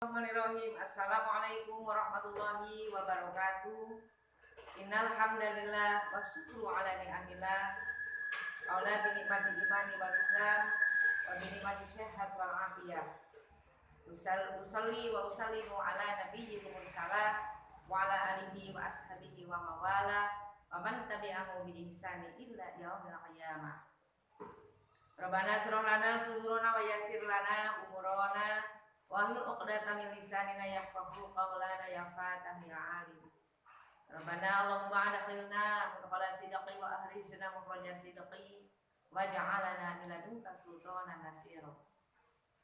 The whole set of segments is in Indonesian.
Bismillahirrahmanirrahim. Assalamualaikum warahmatullahi wabarakatuh. Innal hamdalillah wa syukru ala ni'amillah. Aula bi nikmati imani wal islam wa bi nikmati sehat wal afiyah. Usalli wa usallimu ala nabiyyil mursalah wa ala alihi wa ashabihi wa mawala wa man tabi'ahu bi ihsani illa yaumil qiyamah. Rabbana shrah lana sudurana wa yassir lana umurana wahlul 'uqdatam min lisanina yafqahu qawlana ya fatah ya alim. Rabbana Allahumma adkhilna mudkhala sidqi wa akhrijna mukhraja sidqi waj'alna min ladunka sultanan nasira.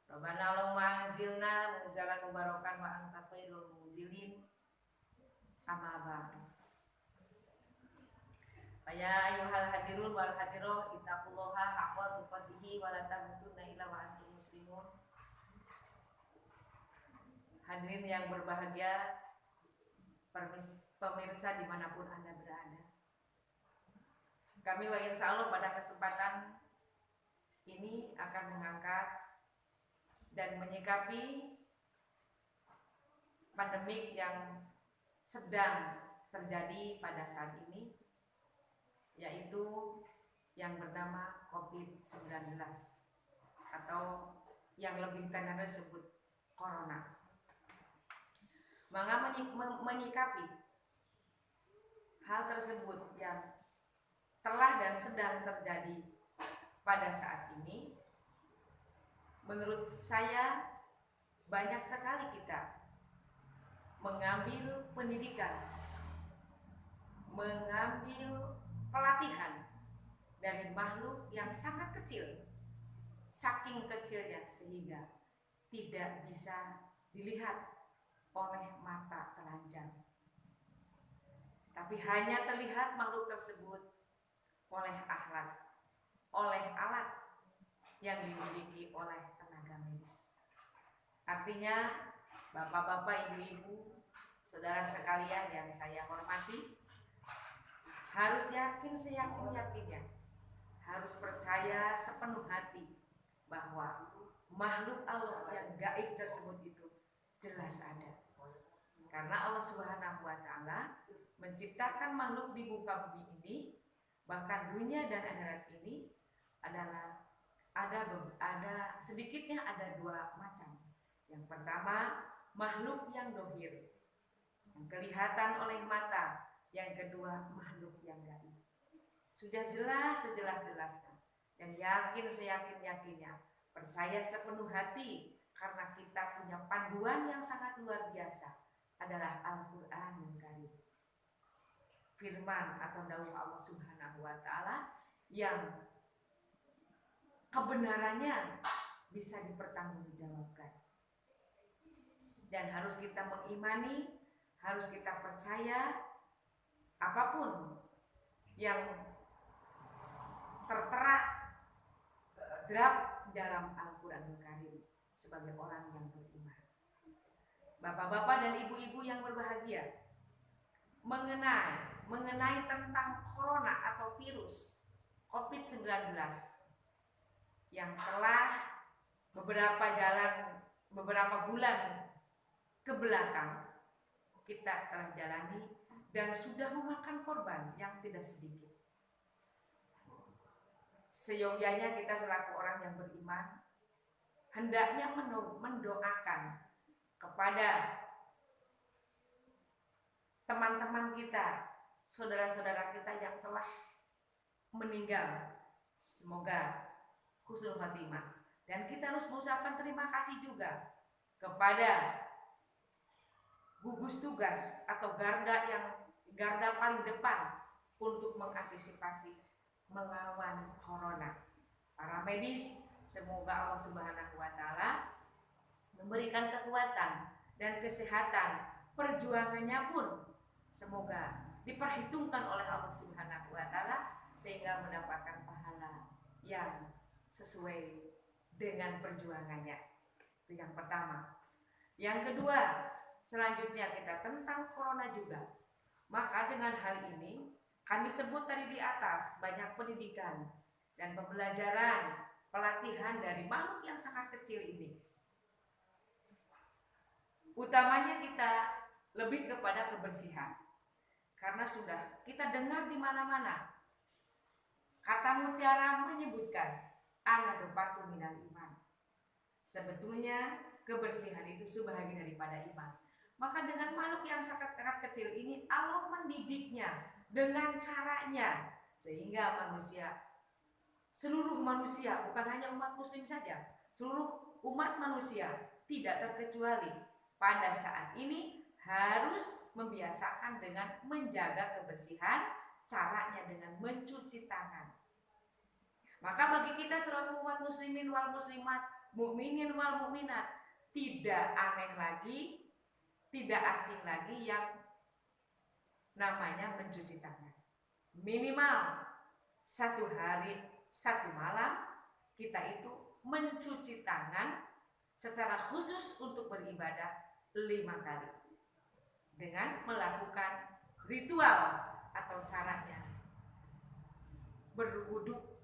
Rabbana Allahumma anzilna munzalan mubarakan wa anta khairul munzilin. Amma ba'du. Ya ayyuhal hadirun wal hadirat ittaqullaha haqqa tuqatih wa la tamutunna illa wa antum muslimun. Hadirin yang berbahagia, pemirsa dimanapun Anda berada, kami wa insya Allah pada kesempatan ini akan mengangkat dan menyikapi pandemik yang sedang terjadi pada saat ini, yaitu yang bernama COVID-19 atau yang lebih tenar disebut Corona. Maka menyikapi hal tersebut yang telah dan sedang terjadi pada saat ini, menurut saya banyak sekali kita mengambil pendidikan, mengambil pelatihan dari makhluk yang sangat kecil, saking kecilnya sehingga tidak bisa dilihat oleh mata telanjang, tapi hanya terlihat makhluk tersebut oleh alat yang dimiliki oleh tenaga medis. Artinya, bapak-bapak, ibu-ibu, saudara sekalian yang saya hormati, harus yakin seyakin-yakinnya, harus percaya sepenuh hati bahwa makhluk Allah yang gaib tersebut itu jelas ada. Karena Allah Subhanahu wa Ta'ala menciptakan makhluk di muka bumi ini, bahkan dunia dan akhirat ini adalah ada sedikitnya ada dua macam. Yang pertama, makhluk yang dohir, yang kelihatan oleh mata. Yang kedua, makhluk yang gaib. Sudah jelas sejelas-jelasnya dan yakin seyakin-yakinnya, percaya sepenuh hati karena kita punya panduan yang sangat luar biasa, adalah Al-Qur'anul Karim, firman atau dawuh Allah Subhanahu wa Ta'ala yang kebenarannya bisa dipertanggungjawabkan dan harus kita mengimani, harus kita percaya apapun yang tertera draft dalam Al-Qur'anul Karim sebagai orang yang beriman. Bapak-bapak dan ibu-ibu yang berbahagia, mengenai tentang corona atau virus COVID-19 yang telah beberapa bulan ke belakang kita telah jalani dan sudah memakan korban yang tidak sedikit. Seyogyanya kita selaku orang yang beriman hendaknya mendoakan kepada teman-teman kita, saudara-saudara kita yang telah meninggal, semoga husnul khatimah. Dan kita harus mengucapkan terima kasih juga kepada gugus tugas atau garda paling depan untuk mengantisipasi melawan corona. Para medis, semoga Allah Subhanahu wa Ta'ala memberikan kekuatan dan kesehatan. Perjuangannya pun semoga diperhitungkan oleh Allah Subhanahu wa Ta'ala sehingga mendapatkan pahala yang sesuai dengan perjuangannya. Itu yang pertama. Yang kedua, selanjutnya kita tentang corona juga. Maka dengan hal ini kami sebut tadi di atas banyak pendidikan dan pembelajaran, pelatihan dari makhluk yang sangat kecil ini utamanya kita lebih kepada kebersihan. Karena sudah kita dengar di mana-mana kata mutiara menyebutkan an-nadhafatu minal iman. Sebetulnya kebersihan itu sebahagian daripada iman. Maka dengan makhluk yang sangat kecil ini Allah mendidiknya dengan caranya sehingga manusia, seluruh manusia, bukan hanya umat muslim saja, seluruh umat manusia tidak terkecuali pada saat ini harus membiasakan dengan menjaga kebersihan, caranya dengan mencuci tangan. Maka bagi kita seluruh umat muslimin wal muslimat, mukminin wal mukminat, tidak aneh lagi, tidak asing lagi yang namanya mencuci tangan. Minimal 1 hari 1 malam kita itu mencuci tangan secara khusus untuk beribadah 5 kali dengan melakukan ritual atau caranya berwudu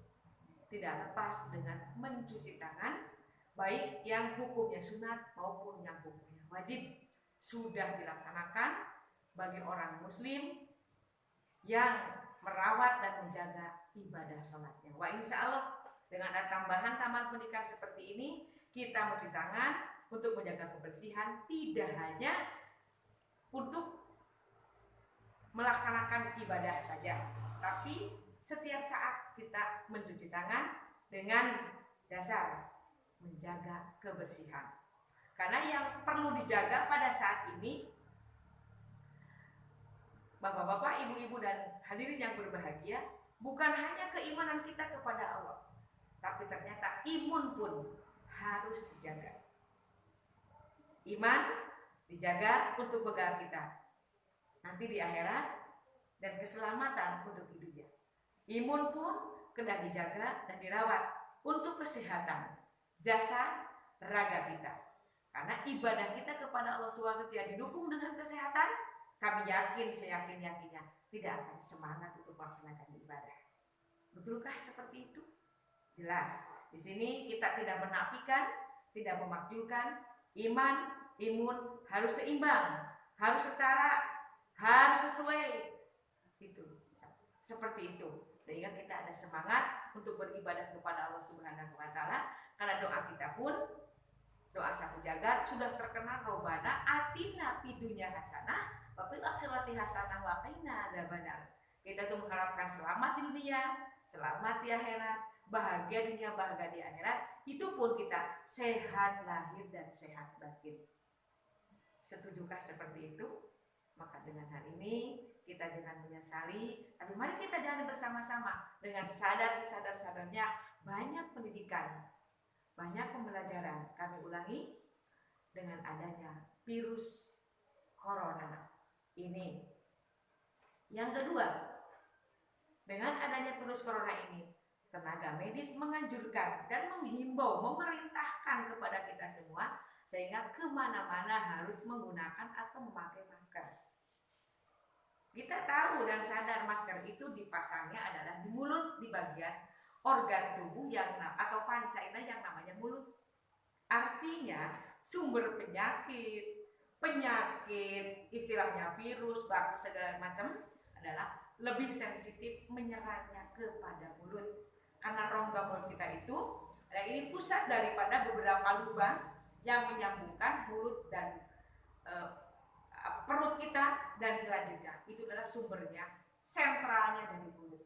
tidak lepas dengan mencuci tangan, baik yang hukumnya sunat maupun yang hukumnya wajib sudah dilaksanakan bagi orang muslim yang merawat dan menjaga ibadah sholatnya. Wah, insya Allah dengan ada tambahan pendidikan seperti ini, kita mencuci tangan untuk menjaga kebersihan, tidak hanya untuk melaksanakan ibadah saja, tapi setiap saat kita mencuci tangan dengan dasar menjaga kebersihan. Karena yang perlu dijaga pada saat ini, bapak-bapak, ibu-ibu dan hadirin yang berbahagia, bukan hanya keimanan kita kepada Allah, tapi ternyata imun pun harus dijaga. Iman dijaga untuk bekal kita nanti di akhirat dan keselamatan untuk hidupnya. Imun pun kena dijaga dan dirawat untuk kesehatan jasad raga kita. Karena ibadah kita kepada Allah SWT tidak didukung dengan kesehatan, kami yakin, seyakin-yakinnya tidak akan semangat untuk melaksanakan ibadah. Betulkah seperti itu? Jelas. Di sini kita tidak menafikan, tidak memakjulkan. Imun harus seimbang, harus setara, harus sesuai. Itu seperti itu. Sehingga kita ada semangat untuk beribadah kepada Allah Subhanahu wa taala. Karena doa kita pun doa satu jagat sudah terkenal, Robbana atina fid dunya hasanah wa fil akhirati hasanah wa qina adzabannar. Kita tuh mengharapkan selamat di dunia, selamat di akhirat, bahagia dunia, bahagia di akhirat. Itu pun kita sehat lahir dan sehat batin. Setujukah seperti itu? Maka dengan hal ini kita jangan menyesali, tapi mari kita jalani bersama-sama dengan sadar sesadar-sadarnya. Banyak pendidikan, banyak pembelajaran kami ulangi dengan adanya virus corona ini. Yang kedua, dengan adanya virus corona ini, tenaga medis menganjurkan dan menghimbau, memerintahkan kepada kita semua sehingga kemana-mana harus menggunakan atau memakai masker. Kita tahu dan sadar masker itu dipasangnya adalah di mulut, di bagian organ tubuh yang atau panca indera yang namanya mulut. Artinya sumber penyakit, istilahnya virus, bakteri segala macam adalah lebih sensitif menyerangnya kepada mulut. Karena rongga mulut kita itu ini pusat daripada beberapa lubang yang menyambungkan mulut dan perut kita dan selanjutnya. Itu adalah sumbernya, sentralnya dari mulut.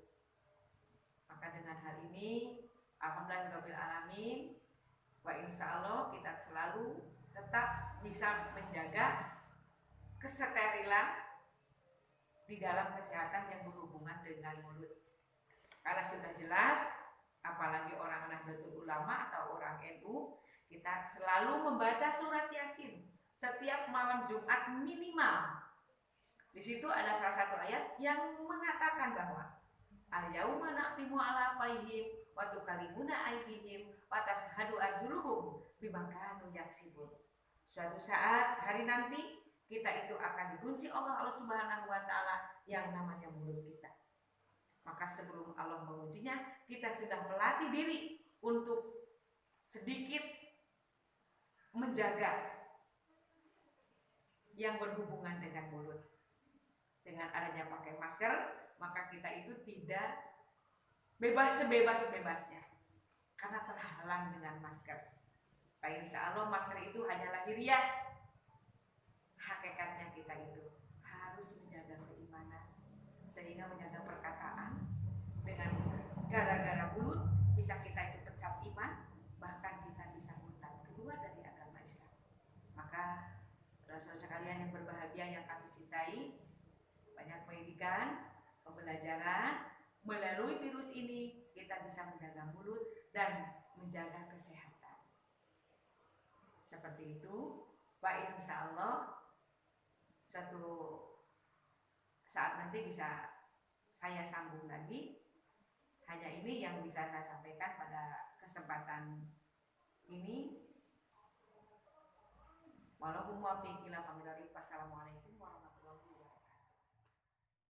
Maka dengan hal ini, alhamdulillahirabbil alamin, wa insyaallah kita selalu tetap bisa menjaga kesterilan di dalam kesehatan yang berhubungan dengan mulut. Karena sudah jelas, apalagi orang Nahdlatul Ulama atau orang NU, kita selalu membaca surat Yasin setiap malam Jumat minimal. Di situ ada salah satu ayat yang mengatakan bahwa al-yauma nakhtimu ala afwahihim wa tukallimuna aydihim wa tashhadu arjuluhum bima kanu yaksibun. Suatu saat hari nanti kita itu akan dikunci Allah Subhanahu wa taala yang namanya mulut kita. Maka sebelum Allah mengujinya, kita sudah melatih diri untuk sedikit menjaga yang berhubungan dengan mulut. Dengan adanya pakai masker, maka kita itu tidak bebas sebebas-bebasnya karena terhalang dengan masker. Pak insya Allah masker itu hanya lahiriah. Hakikatnya kita itu harus menjaga keimanan, sehingga menjaga perkataan. Dengan gara-gara mulut bisa kita itu pecah iman, bahkan kita bisa murtad keluar dari agama Islam. Maka saudara-saudara sekalian yang berbahagia yang kami cintai, banyak pendidikan, pembelajaran, melalui virus ini kita bisa menjaga mulut dan menjaga kesehatan. Seperti itu, Pak, insya Allah suatu saat nanti bisa saya sambung lagi. Hanya ini yang bisa saya sampaikan pada kesempatan ini. Wassalamualaikum.